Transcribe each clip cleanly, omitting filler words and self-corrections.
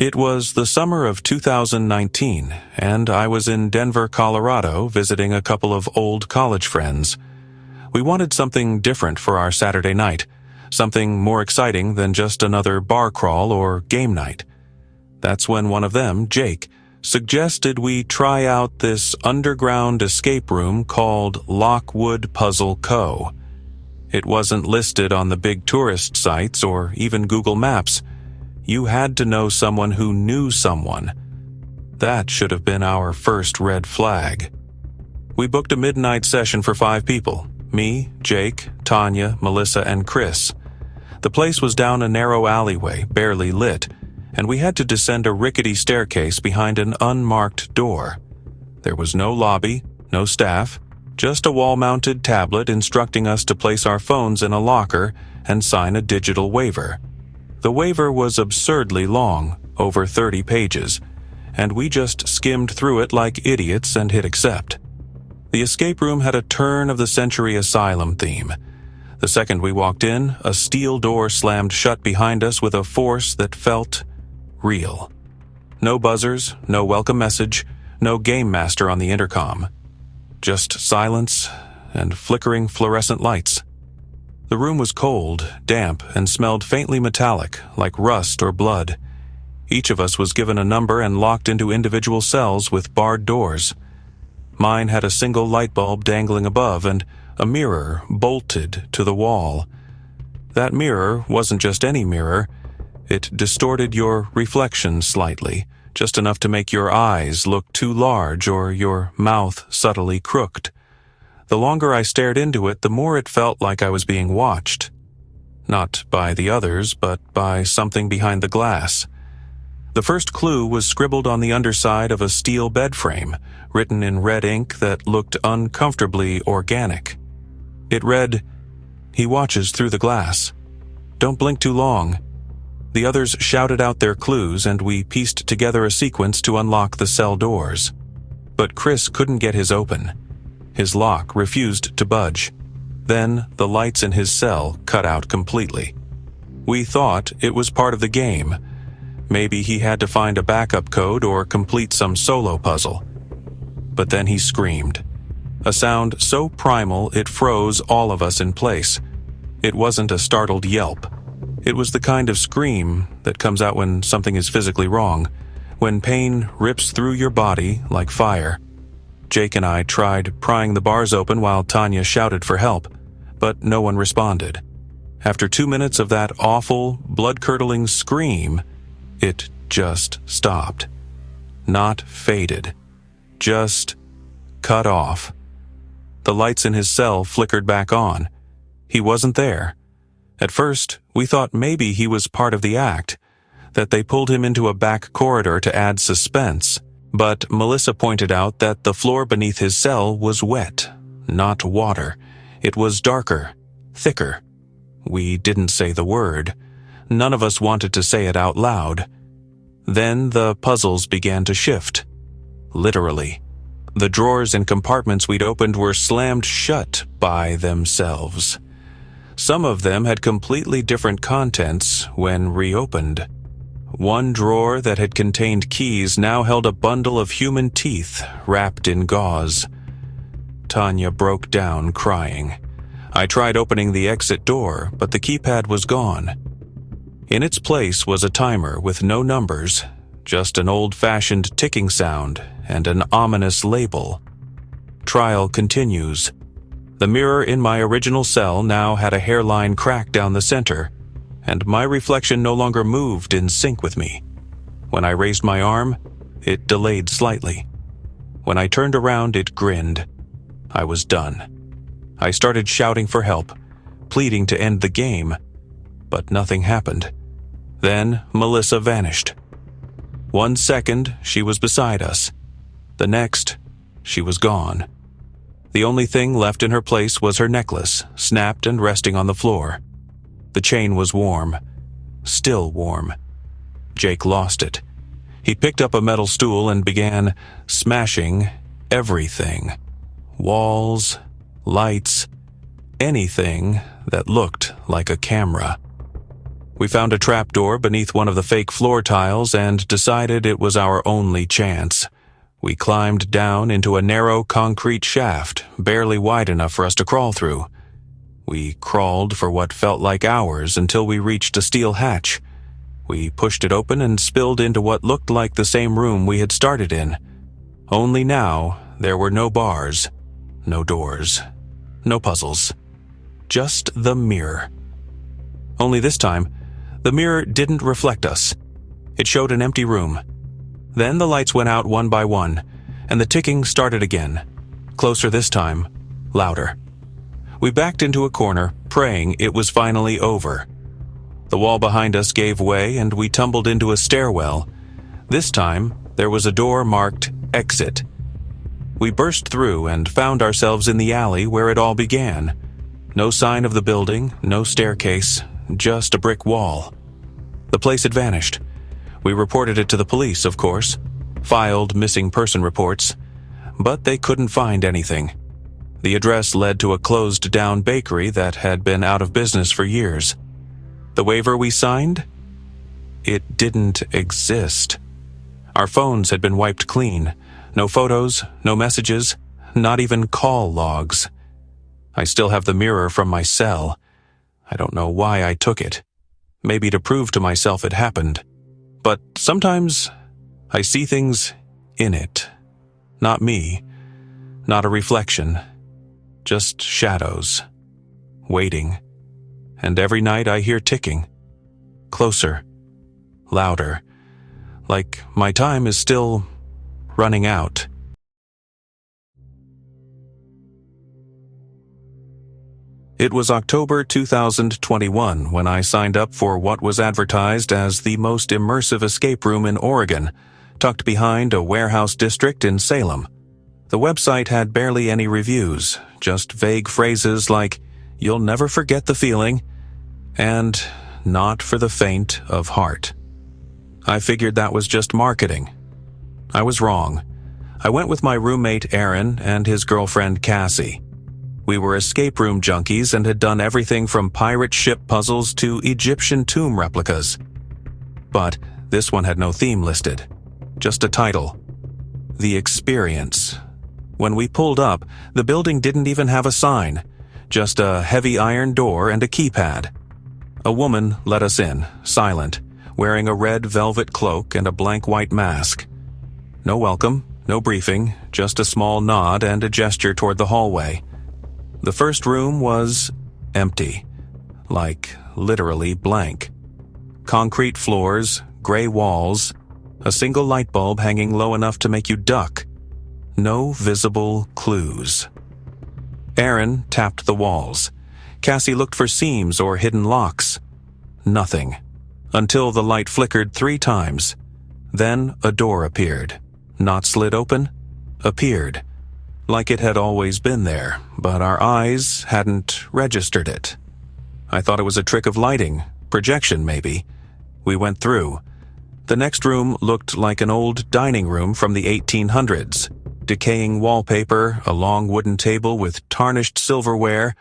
It was the summer of 2019, and I was in Denver, Colorado, visiting a couple of old college friends. We wanted something different for our Saturday night, something more exciting than just another bar crawl or game night. That's when one of them, Jake, suggested we try out this underground escape room called Lockwood Puzzle Co. It wasn't listed on the big tourist sites or even Google Maps. You had to know someone who knew someone. That should have been our first red flag. We booked a midnight session for 5 people. Me, Jake, Tanya, Melissa, and Chris. The place was down a narrow alleyway, barely lit, and we had to descend a rickety staircase behind an unmarked door. There was no lobby, no staff, just a wall-mounted tablet instructing us to place our phones in a locker and sign a digital waiver. The waiver was absurdly long, over 30 pages, and we just skimmed through it like idiots and hit accept. The escape room had a turn-of-the-century asylum theme. The second we walked in, a steel door slammed shut behind us with a force that felt real. No buzzers, no welcome message, no game master on the intercom. Just silence and flickering fluorescent lights. The room was cold, damp, and smelled faintly metallic, like rust or blood. Each of us was given a number and locked into individual cells with barred doors. Mine had a single light bulb dangling above and a mirror bolted to the wall. That mirror wasn't just any mirror. It distorted your reflection slightly, just enough to make your eyes look too large or your mouth subtly crooked. The longer I stared into it, the more it felt like I was being watched. Not by the others, but by something behind the glass. The first clue was scribbled on the underside of a steel bed frame, written in red ink that looked uncomfortably organic. It read, "He watches through the glass. Don't blink too long." The others shouted out their clues, and we pieced together a sequence to unlock the cell doors. But Chris couldn't get his open. His lock refused to budge. Then the lights in his cell cut out completely. We thought it was part of the game. Maybe he had to find a backup code or complete some solo puzzle. But then he screamed. A sound so primal it froze all of us in place. It wasn't a startled yelp. It was the kind of scream that comes out when something is physically wrong, when pain rips through your body like fire. Jake and I tried prying the bars open while Tanya shouted for help, but no one responded. After 2 minutes of that awful, blood-curdling scream, it just stopped. Not faded. Just cut off. The lights in his cell flickered back on. He wasn't there. At first, we thought maybe he was part of the act, that they pulled him into a back corridor to add suspense. But Melissa pointed out that the floor beneath his cell was wet, not water. It was darker, thicker. We didn't say the word. None of us wanted to say it out loud. Then the puzzles began to shift. Literally. The drawers and compartments we'd opened were slammed shut by themselves. Some of them had completely different contents when reopened. One drawer that had contained keys now held a bundle of human teeth wrapped in gauze. Tanya broke down crying. I tried opening the exit door, but the keypad was gone. In its place was a timer with no numbers, just an old-fashioned ticking sound and an ominous label. Trial continues. The mirror in my original cell now had a hairline crack down the center, and my reflection no longer moved in sync with me. When I raised my arm, it delayed slightly. When I turned around, it grinned. I was done. I started shouting for help, pleading to end the game, but nothing happened. Then Melissa vanished. 1 second, she was beside us. The next, she was gone. The only thing left in her place was her necklace, snapped and resting on the floor. The chain was warm. Still warm. Jake lost it. He picked up a metal stool and began smashing everything. Walls, lights, anything that looked like a camera. We found a trapdoor beneath one of the fake floor tiles and decided it was our only chance. We climbed down into a narrow concrete shaft, barely wide enough for us to crawl through. We crawled for what felt like hours until we reached a steel hatch. We pushed it open and spilled into what looked like the same room we had started in. Only now, there were no bars, no doors, no puzzles. Just the mirror. Only this time, the mirror didn't reflect us. It showed an empty room. Then the lights went out one by one, and the ticking started again. Closer this time, louder. We backed into a corner, praying it was finally over. The wall behind us gave way and we tumbled into a stairwell. This time, there was a door marked Exit. We burst through and found ourselves in the alley where it all began. No sign of the building, no staircase, just a brick wall. The place had vanished. We reported it to the police, of course, filed missing person reports, but they couldn't find anything. The address led to a closed-down bakery that had been out of business for years. The waiver we signed? It didn't exist. Our phones had been wiped clean. No photos, no messages, not even call logs. I still have the mirror from my cell. I don't know why I took it. Maybe to prove to myself it happened. But sometimes I see things in it. Not me. Not a reflection. Just shadows. Waiting. And every night I hear ticking. Closer. Louder. Like my time is still running out. It was October 2021 when I signed up for what was advertised as the most immersive escape room in Oregon, tucked behind a warehouse district in Salem. The website had barely any reviews, just vague phrases like, "You'll never forget the feeling," and "not for the faint of heart." I figured that was just marketing. I was wrong. I went with my roommate Aaron and his girlfriend Cassie. We were escape room junkies and had done everything from pirate ship puzzles to Egyptian tomb replicas. But this one had no theme listed, just a title. The Experience. When we pulled up, the building didn't even have a sign, just a heavy iron door and a keypad. A woman let us in, silent, wearing a red velvet cloak and a blank white mask. No welcome, no briefing, just a small nod and a gesture toward the hallway. The first room was empty, like literally blank. Concrete floors, gray walls, a single light bulb hanging low enough to make you duck. No visible clues. Aaron tapped the walls. Cassie looked for seams or hidden locks. Nothing. Until the light flickered 3 times. Then a door appeared. Not slid open, appeared. Like it had always been there, but our eyes hadn't registered it. I thought it was a trick of lighting, projection maybe. We went through. The next room looked like an old dining room from the 1800s. Decaying wallpaper, a long wooden table with tarnished silverware,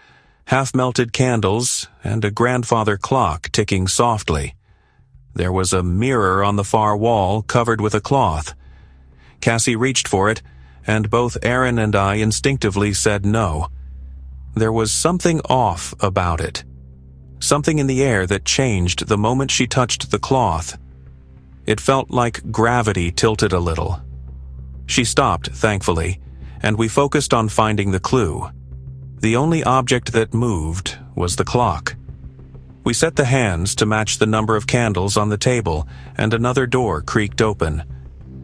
half-melted candles, and a grandfather clock ticking softly. There was a mirror on the far wall covered with a cloth. Cassie reached for it, and both Aaron and I instinctively said no. There was something off about it. Something in the air that changed the moment she touched the cloth. It felt like gravity tilted a little. She stopped, thankfully, and we focused on finding the clue. The only object that moved was the clock. We set the hands to match the number of candles on the table, and another door creaked open.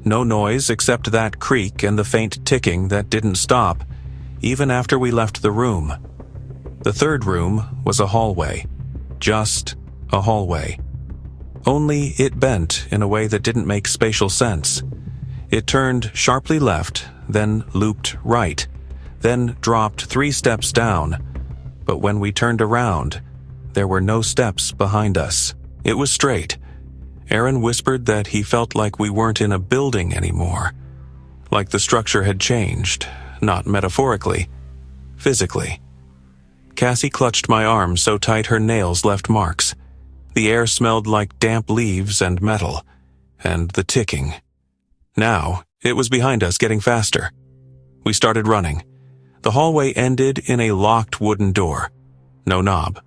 No noise except that creak and the faint ticking that didn't stop, even after we left the room. The third room was a hallway. Just a hallway. Only it bent in a way that didn't make spatial sense. It turned sharply left, then looped right, then dropped 3 steps down. But when we turned around, there were no steps behind us. It was straight. Aaron whispered that he felt like we weren't in a building anymore. Like the structure had changed, not metaphorically, physically. Cassie clutched my arm so tight her nails left marks. The air smelled like damp leaves and metal, and the ticking. Now, it was behind us, getting faster. We started running. The hallway ended in a locked wooden door. No knob,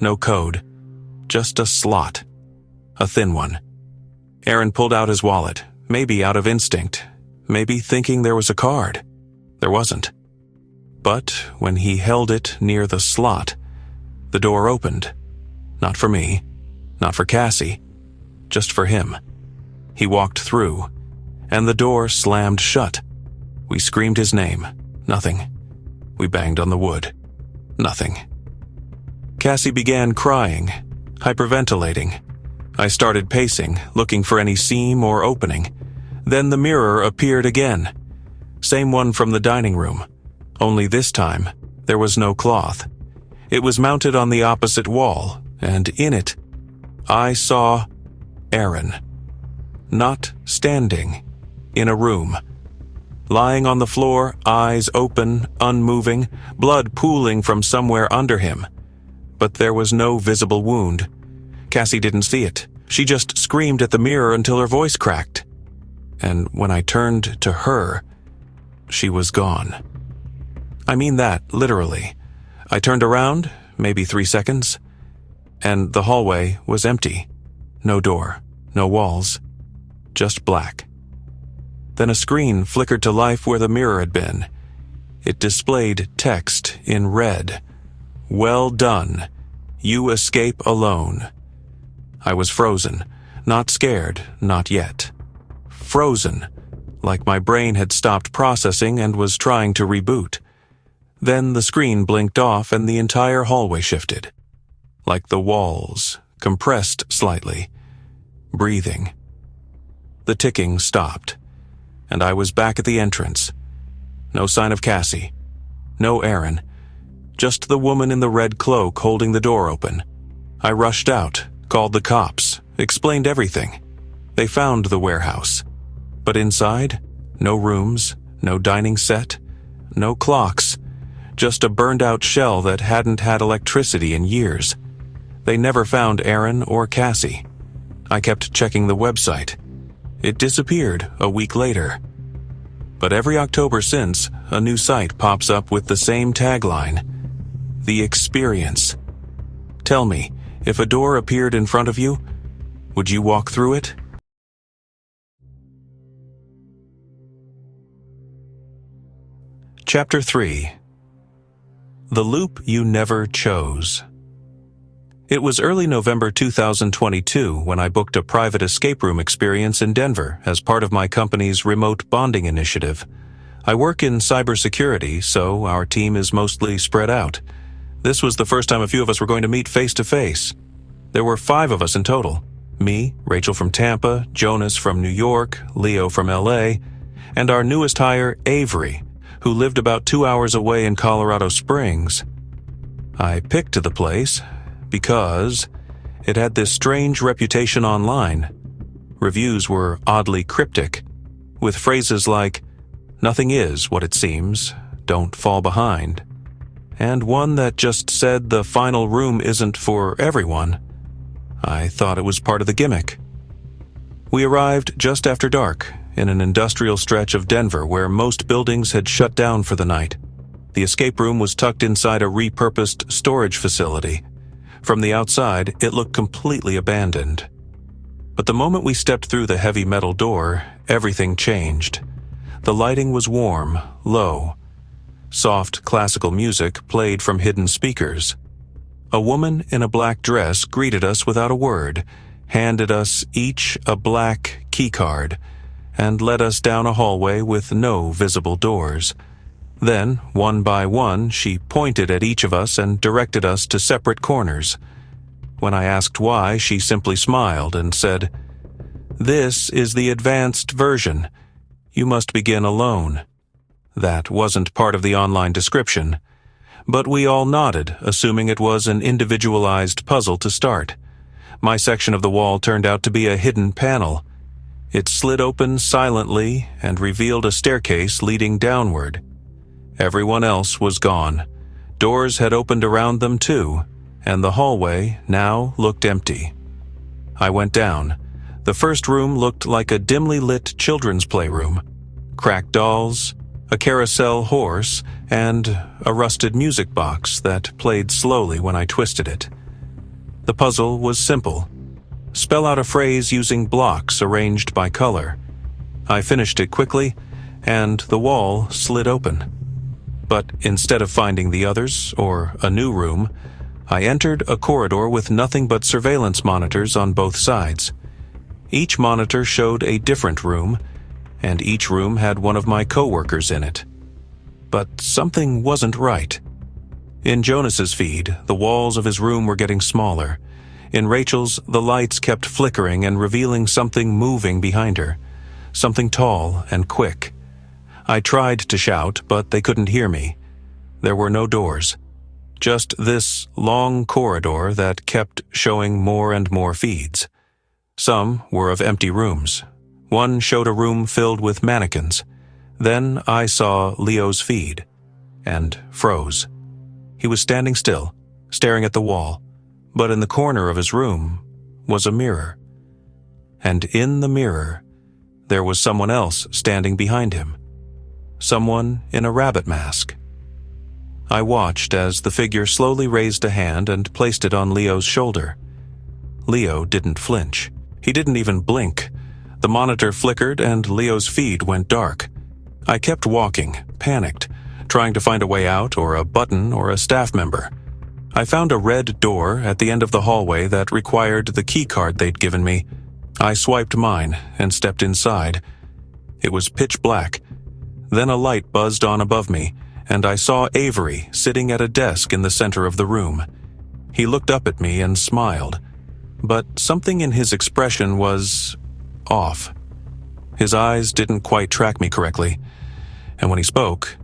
no code, just a slot. A thin one. Aaron pulled out his wallet, maybe out of instinct, maybe thinking there was a card. There wasn't. But when he held it near the slot, the door opened. Not for me, not for Cassie, just for him. He walked through, and the door slammed shut. We screamed his name. Nothing. We banged on the wood. Nothing. Cassie began crying, hyperventilating. I started pacing, looking for any seam or opening. Then the mirror appeared again. Same one from the dining room. Only this time, there was no cloth. It was mounted on the opposite wall, and in it, I saw Aaron. Not standing, in a room. Lying on the floor, eyes open, unmoving, blood pooling from somewhere under him. But there was no visible wound. Cassie didn't see it. She just screamed at the mirror until her voice cracked. And when I turned to her, she was gone. I mean that, literally. I turned around, maybe 3 seconds, and the hallway was empty. No door, no walls, just black. Then a screen flickered to life where the mirror had been. It displayed text in red. "Well done. You escape alone." I was frozen, not scared, not yet. Frozen, like my brain had stopped processing and was trying to reboot. Then the screen blinked off and the entire hallway shifted. Like the walls, compressed slightly. Breathing. The ticking stopped, and I was back at the entrance. No sign of Cassie. No Aaron. Just the woman in the red cloak holding the door open. I rushed out, called the cops, explained everything. They found the warehouse. But inside, no rooms, no dining set, no clocks, just a burned-out shell that hadn't had electricity in years. They never found Aaron or Cassie. I kept checking the website. It disappeared a week later. But every October since, a new site pops up with the same tagline: The Experience. Tell me, if a door appeared in front of you, would you walk through it? Chapter 3. The Loop You Never Chose. It was early November 2022 when I booked a private escape room experience in Denver as part of my company's remote bonding initiative. I work in cybersecurity, so our team is mostly spread out. This was the first time a few of us were going to meet face-to-face. There were 5 of us in total. Me, Rachel from Tampa, Jonas from New York, Leo from LA, and our newest hire, Avery, who lived about 2 hours away in Colorado Springs. I picked the place because it had this strange reputation online. Reviews were oddly cryptic, with phrases like, "Nothing is what it seems, don't fall behind," and one that just said the final room isn't for everyone. I thought it was part of the gimmick. We arrived just after dark, in an industrial stretch of Denver where most buildings had shut down for the night. The escape room was tucked inside a repurposed storage facility. From the outside, it looked completely abandoned. But the moment we stepped through the heavy metal door, everything changed. The lighting was warm, low. Soft classical music played from hidden speakers. A woman in a black dress greeted us without a word, handed us each a black keycard, and led us down a hallway with no visible doors. Then, one by one, she pointed at each of us and directed us to separate corners. When I asked why, she simply smiled and said, "This is the advanced version. You must begin alone." That wasn't part of the online description, but we all nodded, assuming it was an individualized puzzle to start. My section of the wall turned out to be a hidden panel. It slid open silently and revealed a staircase leading downward. Everyone else was gone. Doors had opened around them too, and the hallway now looked empty. I went down. The first room looked like a dimly lit children's playroom. Cracked dolls, a carousel horse, and a rusted music box that played slowly when I twisted it. The puzzle was simple. Spell out a phrase using blocks arranged by color. I finished it quickly, and the wall slid open. But instead of finding the others, or a new room, I entered a corridor with nothing but surveillance monitors on both sides. Each monitor showed a different room, and each room had one of my coworkers in it. But something wasn't right. In Jonas's feed, the walls of his room were getting smaller. In Rachel's, the lights kept flickering and revealing something moving behind her. Something tall and quick. I tried to shout, but they couldn't hear me. There were no doors. Just this long corridor that kept showing more and more feeds. Some were of empty rooms. One showed a room filled with mannequins. Then I saw Leo's feed, and froze. He was standing still, staring at the wall, but in the corner of his room was a mirror. And in the mirror, there was someone else standing behind him. Someone in a rabbit mask. I watched as the figure slowly raised a hand and placed it on Leo's shoulder. Leo didn't flinch. He didn't even blink. The monitor flickered and Leo's feed went dark. I kept walking, panicked, trying to find a way out or a button or a staff member. I found a red door at the end of the hallway that required the key card they'd given me. I swiped mine and stepped inside. It was pitch black. Then a light buzzed on above me, and I saw Avery sitting at a desk in the center of the room. He looked up at me and smiled, but something in his expression was off. His eyes didn't quite track me correctly, and when he spoke,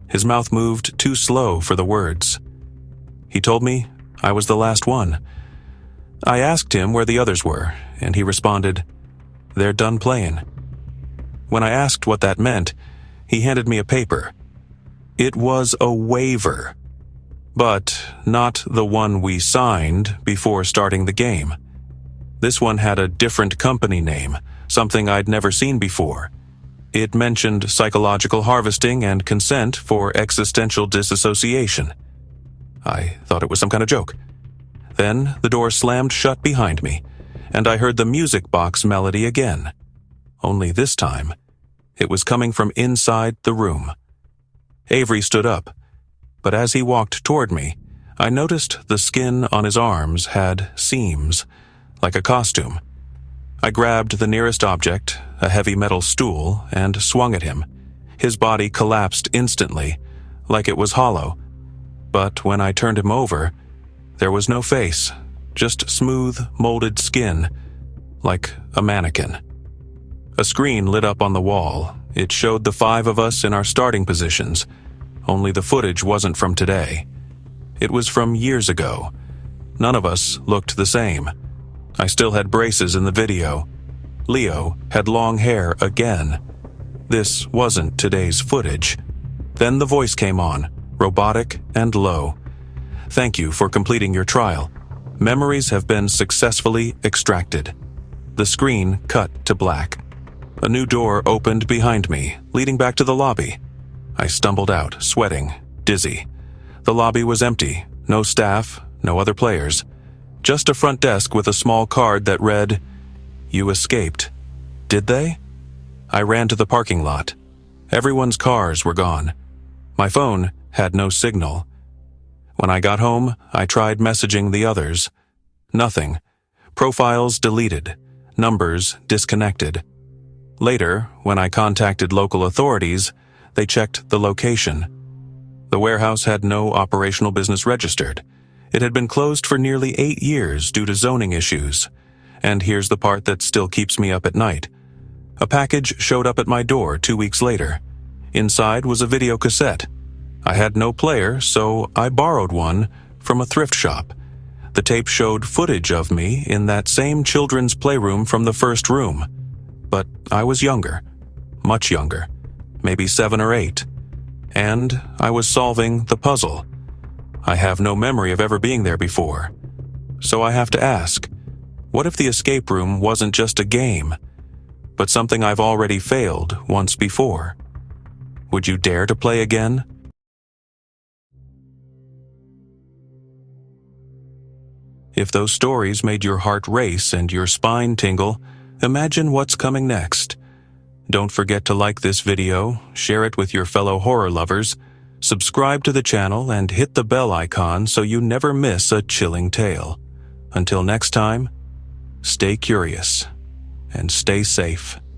his mouth moved too slow for the words. He told me I was the last one. I asked him where the others were, and he responded, "They're done playing." When I asked what that meant, he handed me a paper. It was a waiver, but not the one we signed before starting the game. This one had a different company name, something I'd never seen before. It mentioned psychological harvesting and consent for existential disassociation. I thought it was some kind of joke. Then the door slammed shut behind me, and I heard the music box melody again. Only this time, it was coming from inside the room. Avery stood up, but as he walked toward me, I noticed the skin on his arms had seams, like a costume. I grabbed the nearest object, a heavy metal stool, and swung at him. His body collapsed instantly, like it was hollow. But when I turned him over, there was no face, just smooth, molded skin, like a mannequin. A screen lit up on the wall. It showed the 5 of us in our starting positions, only the footage wasn't from today. It was from years ago. None of us looked the same. I still had braces in the video. Leo had long hair again. This wasn't today's footage. Then the voice came on, robotic and low. "Thank you for completing your trial. Memories have been successfully extracted." The screen cut to black. A new door opened behind me, leading back to the lobby. I stumbled out, sweating, dizzy. The lobby was empty, no staff, no other players. Just a front desk with a small card that read, "You escaped." Did they? I ran to the parking lot. Everyone's cars were gone. My phone had no signal. When I got home, I tried messaging the others. Nothing. Profiles deleted. Numbers disconnected. Later, when I contacted local authorities, they checked the location. The warehouse had no operational business registered. It had been closed for nearly 8 years due to zoning issues. And here's the part that still keeps me up at night. A package showed up at my door 2 weeks later. Inside was a video cassette. I had no player, so I borrowed one from a thrift shop. The tape showed footage of me in that same children's playroom from the first room. But I was younger, much younger, maybe 7 or 8. And I was solving the puzzle. I have no memory of ever being there before. So I have to ask, What if the escape room wasn't just a game, but something I've already failed once before? Would you dare to play again? If those stories made your heart race and your spine tingle, imagine what's coming next. Don't forget to like this video, share it with your fellow horror lovers, subscribe to the channel, and hit the bell icon so you never miss a chilling tale. Until next time, stay curious and stay safe.